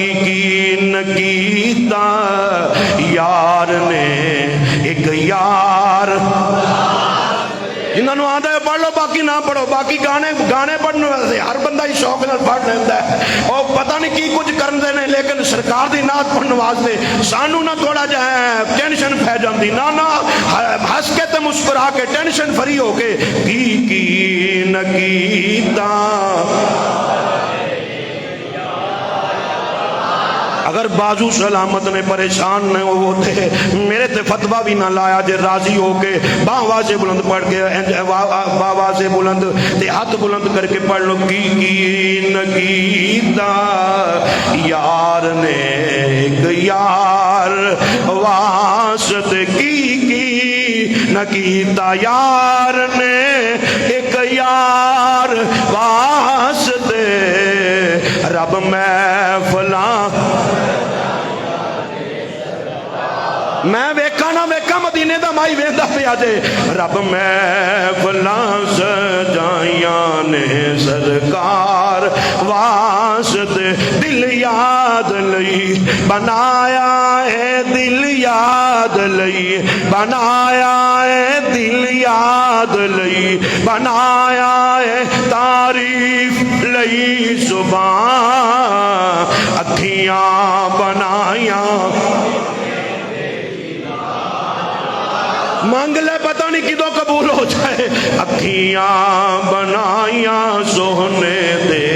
यकीन कीता यार ने एक यार इन्होंने आदे पढ़ लो बाकी ना पढ़ो, बाकी गाने गाने पढ़ने वाले हर बंदा ही शौक नाल पढ़ लेता है और पता नहीं की कुछ करते हैं, लेकिन सरकार की नात पढ़ने वास्ते सानू ना थोड़ा जहा टेंशन पै जाती ना ना हस के ते मुस्कुरा के टेंशन फ्री हो के की न कीता। अगर बाजू सलामत ने परेशान न हो मेरे ते फतवा भी ना लाया जे राजी हो के बावा से बुलंद पढ़ के बाबा से बुलंद ते हाथ बुलंद करके पढ़ लो की न कीता यार ने एक यार वास्ते की न कीता यार ने एक यार वास्ते रब महफिला मैं वेखा ना वेखा मदीने दा माई वेंदा पिया जे रब महफिला सजाइया ने सरकार वास्ते दिल याद लई बनाया है दिल याद लई बनाया है दिल याद लई बनाया है तारीफ लई सुबह अखियां बनाया मांग ले पता नहीं किदों कबूल हो जाए अखियां बनाया सोने दे